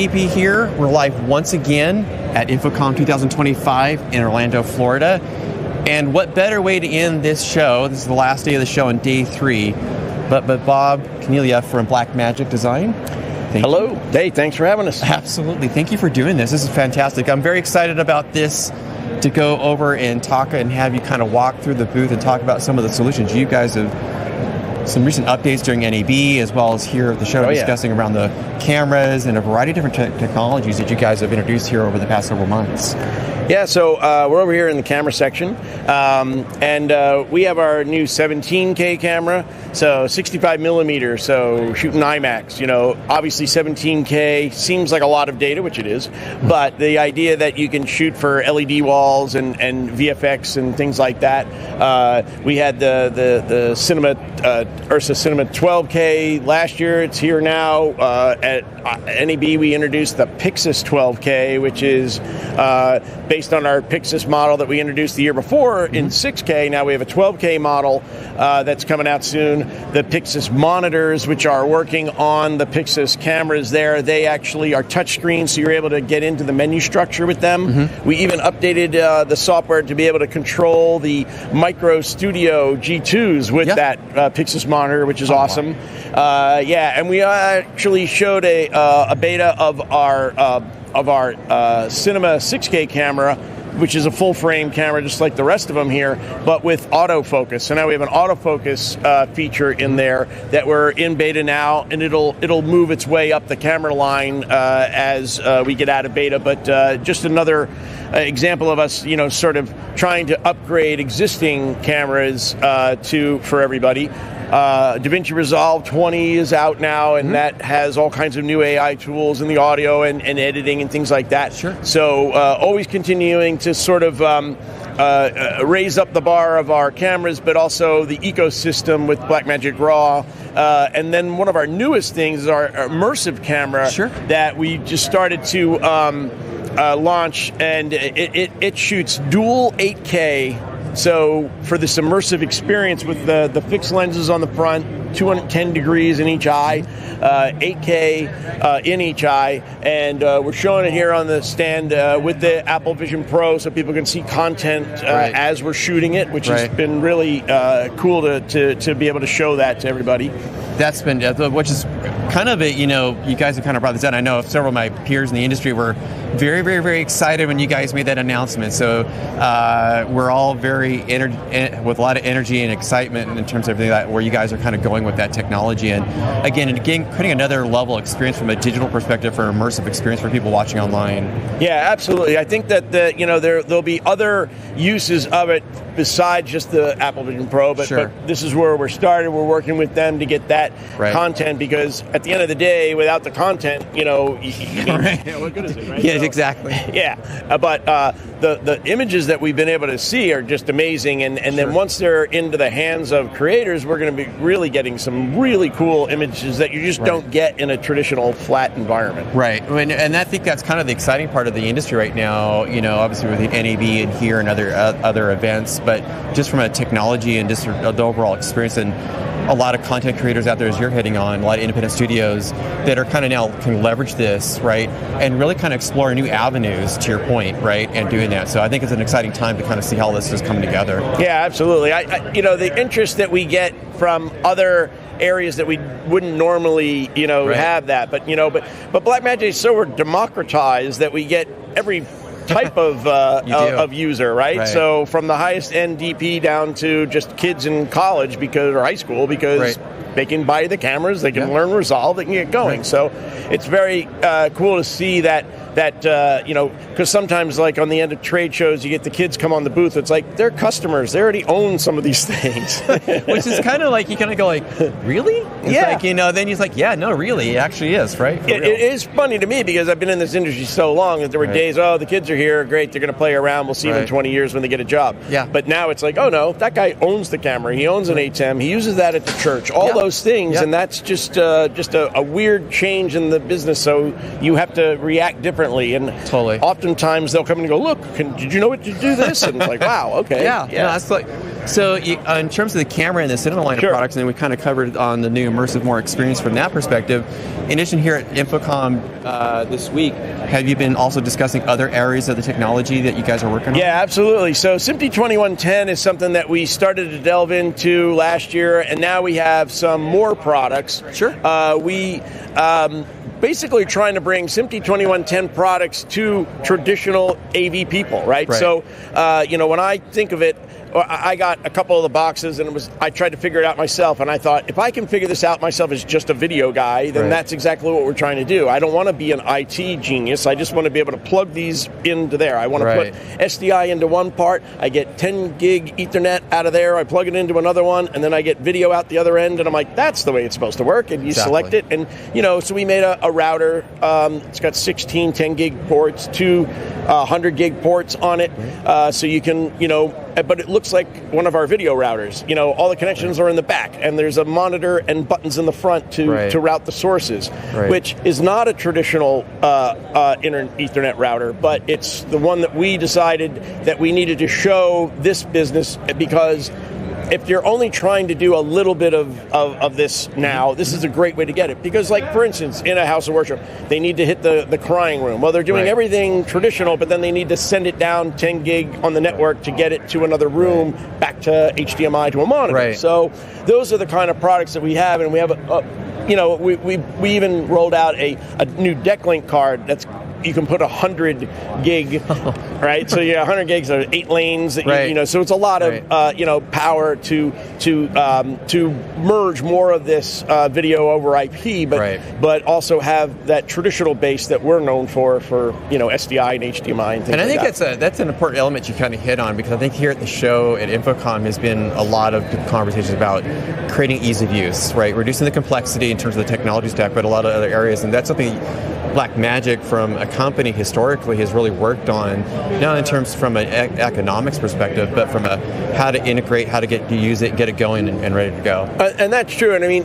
EP here. We're live once again at InfoComm25 in Orlando, Florida. And what better way to end this show? This is the last day of the show on day 3. But Bob Cornelia from Blackmagic Design. Hello. Hey, thanks for having us. Absolutely. Thank you for doing this. This is fantastic. I'm very excited about this, to go over and talk and have you kind of walk through the booth and talk about some of the solutions. You guys have some recent updates during NAB, as well as here at the show, discussing around the cameras and a variety of different technologies that you guys have introduced here over the past several months. Yeah, so we're over here in the camera section, and we have our new 17K camera, so 65 millimeter, so shooting IMAX. You know, obviously 17K seems like a lot of data, which it is, but the idea that you can shoot for LED walls and VFX and things like that. We had the Cinema Ursa Cinema 12K last year. It's here now. At NAB, we introduced the PYXIS 12K, which is based on our PYXIS model that we introduced the year before in 6K. Now we have a 12K model that's coming out soon. The PYXIS monitors, which are working on the PYXIS cameras there, they actually are touchscreen, so you're able to get into the menu structure with them. We even updated the software to be able to control the Micro Studio G2s with that PYXIS monitor, which is awesome. Wow. And we actually showed a beta of our Cinema 6K camera, which is a full frame camera just like the rest of them here, but with autofocus. So now we have an autofocus feature in there that we're in beta now, and it'll move its way up the camera line as we get out of beta. But just another example of us, you know, sort of trying to upgrade existing cameras for everybody. DaVinci Resolve 20 is out now, and that has all kinds of new AI tools in the audio and editing and things like that. Sure. So always continuing to sort of raise up the bar of our cameras, but also the ecosystem with Blackmagic Raw. And then one of our newest things is our immersive camera that we just started to launch, and it shoots dual 8K. So for this immersive experience with the fixed lenses on the front, 210 degrees in each eye, 8K in each eye, and we're showing it here on the stand with the Apple Vision Pro, so people can see content as we're shooting it, which has been really cool to be able to show that to everybody. That's been, which is kind of you know, you guys have kind of brought this out. I know several of my peers in the industry were very, very, very excited when you guys made that announcement. So we're all very with a lot of energy and excitement in terms of everything that where you guys are kind of going with that technology. And again, creating another level of experience from a digital perspective for immersive experience for people watching online. Yeah, absolutely. I think that there'll be other uses of it besides just the Apple Vision Pro, but this is where we're started. We're working with them to get that content, because at the end of the day, without the content, you know, what good is it, right? Yeah, exactly. Yeah, but the images that we've been able to see are just amazing, and then once they're into the hands of creators, we're going to be really getting some really cool images that you just don't get in a traditional flat environment. Right, and I think that's kind of the exciting part of the industry right now, you know, obviously with the NAB and here and other events, but just from a technology and just the overall experience, and a lot of content creators out there, as you're hitting on, a lot of independent studios that are kind of now can leverage this, right, and really kind of explore new avenues, to your point, right, and doing that. So I think it's an exciting time to kind of see how this is coming together. Yeah, absolutely. I you know, the interest that we get from other areas that we wouldn't normally, you know, have that, but Blackmagic is so democratized that we get every type of user, right? So from the highest end DP down to just kids in college or high school, because they can buy the cameras, they can learn Resolve, they can get going. So it's very cool to see that you know, because sometimes like on the end of trade shows, you get the kids come on the booth, it's like they're customers, they already own some of these things. Which is kind of like, you kind of go like, really? It's like, you know, then he's like, yeah, no, really, it actually is, right? It is funny to me, because I've been in this industry so long that there were days, oh, the kids are here, great, they're going to play around, we'll see them in 20 years when they get a job. Yeah. But now it's like, oh no, that guy owns the camera, he owns an ATEM, he uses that at the church, all those things, and that's just a weird change in the business, so you have to react differently differently. And Totally. oftentimes they'll come in and go, look, did you know what to do this? And it's like, wow, okay. Yeah. No, that's like, so in terms of the camera and the cinema line of products, and we kind of covered on the new Immersive more experience from that perspective. In addition, here at InfoComm this week, have you been also discussing other areas of the technology that you guys are working on? Yeah, absolutely. So SMPTE 2110 is something that we started to delve into last year, and now we have some more products. Sure. We basically trying to bring SMPTE 2110 products to traditional AV people, right? So, when I think of it, I got a couple of the boxes, and I tried to figure it out myself, and I thought, if I can figure this out myself as just a video guy, then that's exactly what we're trying to do. I don't want to be an IT genius. I just want to be able to plug these into there. I want to put SDI into one part. I get 10 gig Ethernet out of there. I plug it into another one, and then I get video out the other end, and I'm like, that's the way it's supposed to work, and you select it. And, so we made a router. It's got 16 10 gig ports, 2 100 gig ports on it, so you can, but it looks like one of our video routers. All the connections are in the back, and there's a monitor and buttons in the front to route the sources, which is not a traditional Ethernet router, but it's the one that we decided that we needed to show this business, because if you're only trying to do a little bit of this now, this is a great way to get it. Because, like, for instance, in a house of worship, they need to hit the crying room. Well, they're doing everything traditional, but then they need to send it down 10 gig on the network to get it to another room, back to HDMI to a monitor. So those are the kind of products that we have, and we have we even rolled out a new DeckLink card that's you can put 100 gig, right? So 100 gigs are 8 lanes. That so it's a lot of power to merge more of this video over IP, but also have that traditional base that we're known for SDI and HDMI and things. And I think that's an important element you kind of hit on, because I think here at the show at InfoComm has been a lot of conversations about creating ease of use, right? Reducing the complexity in terms of the technology stack, but a lot of other areas, and that's something Blackmagic from a company historically has really worked on, not in terms from an economics perspective, but from a how to integrate, how to get to use it, get it going and ready to go. And that's true. And I mean,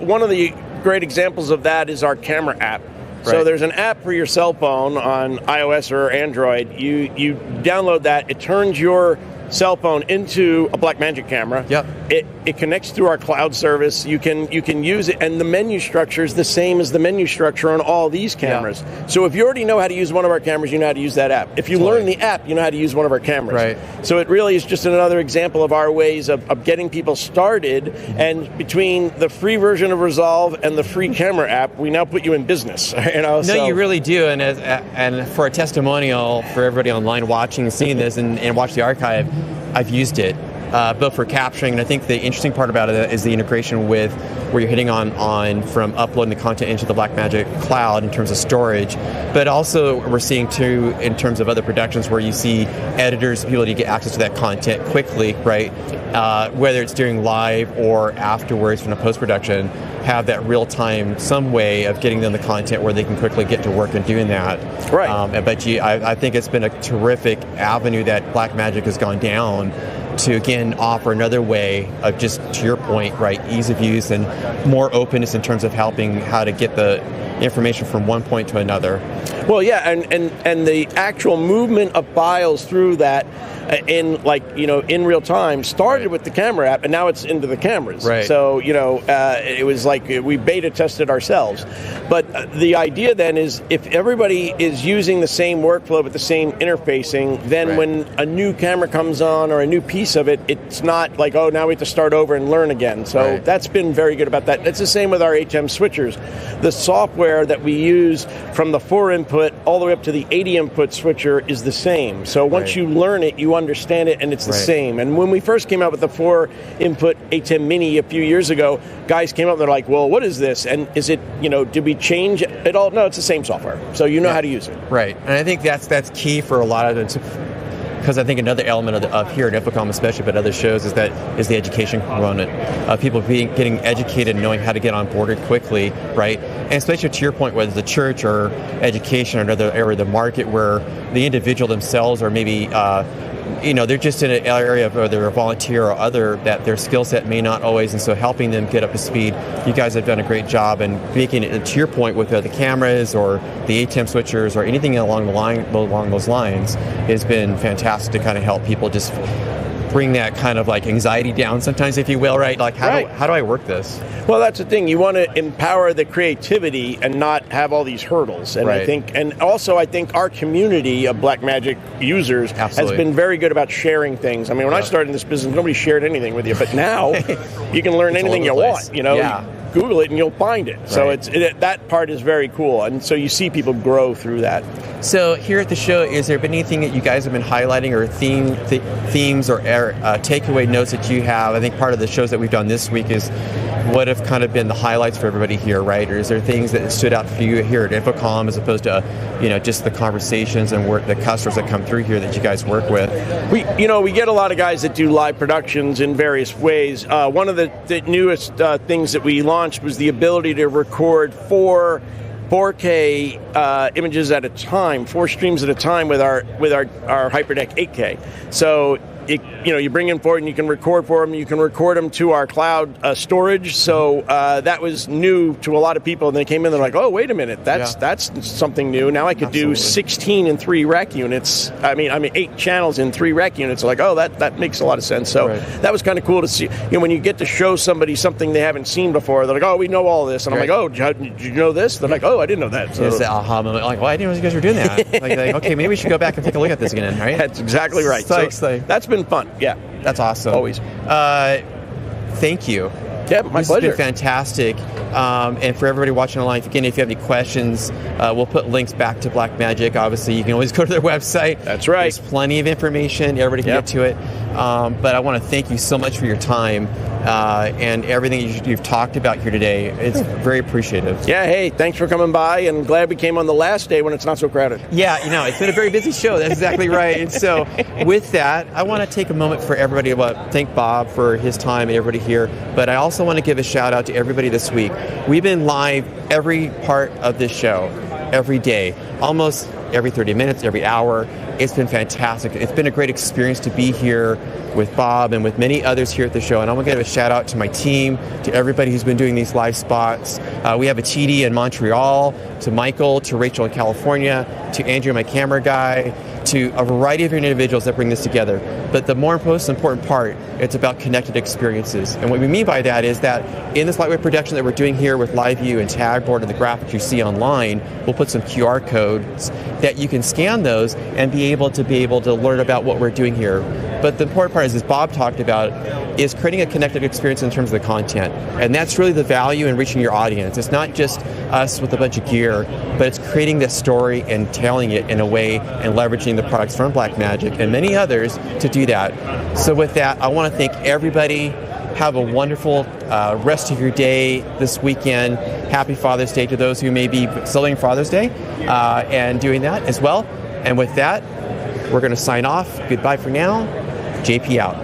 one of the great examples of that is our camera app. So there's an app for your cell phone on iOS or Android. You download that. It turns your cell phone into a Blackmagic camera. It connects through our cloud service. You can use it, and the menu structure is the same as the menu structure on all these cameras. So if you already know how to use one of our cameras, you know how to use that app. If you learn the app, you know how to use one of our cameras. So it really is just another example of our ways of getting people started. And between the free version of Resolve and the free camera app, we now put you in business. No, you really do. And for a testimonial for everybody online watching and seeing this and watch the archive, I've used it, both for capturing, and I think the interesting part about it is the integration with where you're hitting on from uploading the content into the Blackmagic cloud in terms of storage, but also we're seeing too in terms of other productions where you see editors, people to get access to that content quickly, right? Whether it's during live or afterwards from a post-production, have that real-time, some way of getting them the content where they can quickly get to work and doing that. But I think it's been a terrific avenue that Blackmagic has gone down to, again, offer another way of, just to your point, ease of use and more openness in terms of helping how to get the information from one point to another. Well, yeah, and the actual movement of files through that in real time started with the camera app, and now it's into the cameras. So it was like we beta tested ourselves. But the idea then is, if everybody is using the same workflow with the same interfacing, then when a new camera comes on or a new piece of it, it's not like, oh, now we have to start over and learn again. So that's been very good about that. It's the same with our HM switchers. The software that we use from the 4 input all the way up to the 80 input switcher is the same. So once you learn it, you understand it, and it's the same. And when we first came out with the 4 input HM Mini a few years ago, guys came up and they're like, well, what is this? And is it, did we change it all? No, it's the same software. So you know how to use it. And I think that's key for a lot of it. Because I think another element of here at InfoComm, especially, but other shows, is the education component of people getting educated and knowing how to get on board quickly, And especially to your point, whether it's the church or education or another area of the market where the individual themselves are maybe they're just in an area where they're a volunteer or other that their skill set may not always, and so helping them get up to speed. You guys have done a great job, and making it, to your point, with the cameras or the ATEM switchers or anything along those lines has been fantastic to kind of help people just bring that kind of like anxiety down sometimes, if you will, right? Like, how do I work this? Well, that's the thing. You want to empower the creativity and not have all these hurdles. And right. I think our community of Blackmagic users Absolutely. has been very good about sharing things. I mean, when I started in this business, nobody shared anything with you, but now you can learn anything you want. Yeah. Google it and you'll find it. So Right. that part is very cool, and so you see people grow through that. So here at the show, is there been anything that you guys have been highlighting, or themes or takeaway notes that you have? I think part of the shows that we've done this week is what have kind of been the highlights for everybody here, right? Or is there things that stood out for you here at InfoComm as opposed to just the conversations and the customers that come through here that you guys work with? We get a lot of guys that do live productions in various ways. One of the newest things that we launched was the ability to record 4K images at a time, 4 streams at a time with our HyperDeck 8K. So you bring in 4 and you can record for them. You can record them to our cloud storage. So that was new to a lot of people, and they came in. They're like, "Oh, wait a minute, that's something new. Now I could do 16 in 3 rec units. I mean 8 channels in 3 rec units." Like, oh, that makes a lot of sense. So that was kind of cool to see. When you get to show somebody something they haven't seen before, they're like, "Oh, we know all this," and I'm like, "Oh, did you know this?" They're like, "Oh, I didn't know that." So it's the aha moment. Like, well, I didn't know you guys were doing that. like, okay, maybe we should go back and take a look at this again, right? That's exactly right. So that's been fun. Yeah. That's awesome. Always. Thank you. Yeah, my pleasure. This has been fantastic. And for everybody watching online, again, if you have any questions, we'll put links back to Blackmagic. Obviously, you can always go to their website. That's right. There's plenty of information. Everybody can get to it. But I want to thank you so much for your time and everything you've talked about here today. It's very appreciative. Yeah, hey, thanks for coming by, and glad we came on the last day when it's not so crowded. Yeah, it's been a very busy show. That's exactly right. And so with that, I want to take a moment for everybody to thank Bob for his time and everybody here. But I also want to give a shout out to everybody this week. We've been live every part of this show, every day, almost every 30 minutes, every hour. It's been fantastic. It's been a great experience to be here with Bob and with many others here at the show. And I want to give a shout out to my team, to everybody who's been doing these live spots. We have a TD in Montreal, to Michael, to Rachel in California, to Andrew, my camera guy, to a variety of individuals that bring this together. But the most important part, it's about connected experiences. And what we mean by that is that in this lightweight production that we're doing here with LiveView and Tagboard and the graphics you see online, we'll put some QR codes that you can scan those and be able to learn about what we're doing here. But the important part is, as Bob talked about, is creating a connected experience in terms of the content. And that's really the value in reaching your audience. It's not just us with a bunch of gear, but it's creating this story and telling it in a way and leveraging the products from Blackmagic and many others to do that. So with that, I want to thank everybody. Have a wonderful rest of your day this weekend. Happy Father's Day to those who may be celebrating Father's Day and doing that as well. And with that, we're going to sign off. Goodbye for now. JP out.